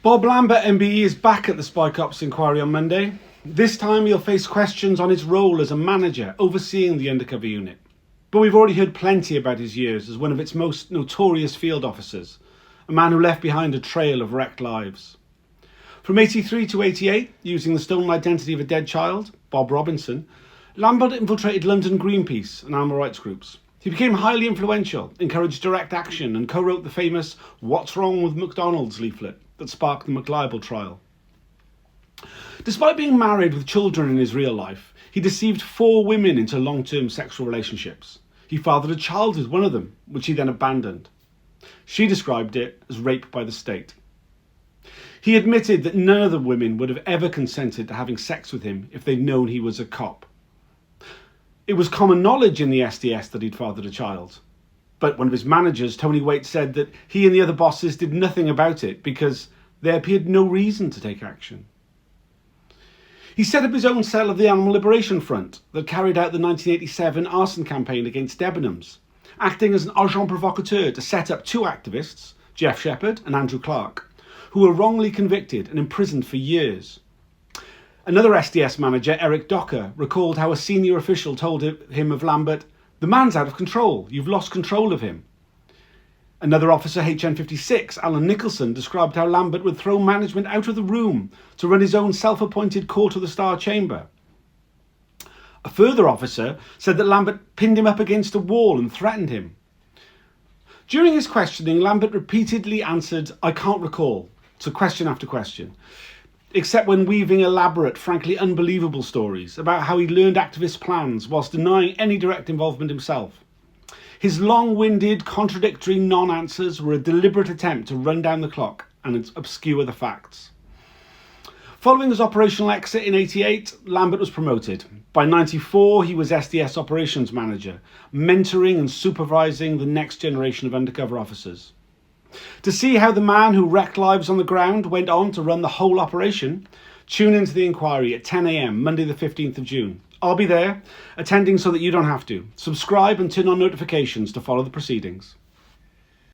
Bob Lambert MBE is back at the Spy Cops inquiry on Monday. This time he'll face questions on his role as a manager overseeing the undercover unit. But we've already heard plenty about his years as one of its most notorious field officers, a man who left behind a trail of wrecked lives. From 83 to 88, using the stolen identity of a dead child, Bob Robinson, Lambert infiltrated London Greenpeace and animal rights groups. He became highly influential, encouraged direct action and co-wrote the famous "What's Wrong with McDonald's" leaflet that sparked the McLibel trial. Despite being married with children in his real life, he deceived 4 women into long-term sexual relationships. He fathered a child with one of them, which he then abandoned. She described it as rape by the state. He admitted that none of the women would have ever consented to having sex with him if they'd known he was a cop. It was common knowledge in the SDS that he'd fathered a child. But one of his managers, Tony Waite, said that he and the other bosses did nothing about it because there appeared no reason to take action. He set up his own cell of the Animal Liberation Front that carried out the 1987 arson campaign against Debenhams, acting as an agent provocateur to set up 2 activists, Jeff Shepherd and Andrew Clark, who were wrongly convicted and imprisoned for years. Another SDS manager, Eric Docker, recalled how a senior official told him of Lambert, "The man's out of control, you've lost control of him." Another officer, HN56, Alan Nicholson, described how Lambert would throw management out of the room to run his own self-appointed Court of the Star chamber. A further officer said that Lambert pinned him up against a wall and threatened him. During his questioning, Lambert repeatedly answered, "I can't recall," to question after question, except when weaving elaborate, frankly unbelievable stories about how he learned activist plans whilst denying any direct involvement himself. His long-winded, contradictory non-answers were a deliberate attempt to run down the clock and obscure the facts. Following his operational exit in 88, Lambert was promoted. By 94, he was SDS operations manager, mentoring and supervising the next generation of undercover officers. To see how the man who wrecked lives on the ground went on to run the whole operation, tune into the inquiry at 10 a.m, Monday the 15th of June. I'll be there, attending so that you don't have to. Subscribe and turn on notifications to follow the proceedings.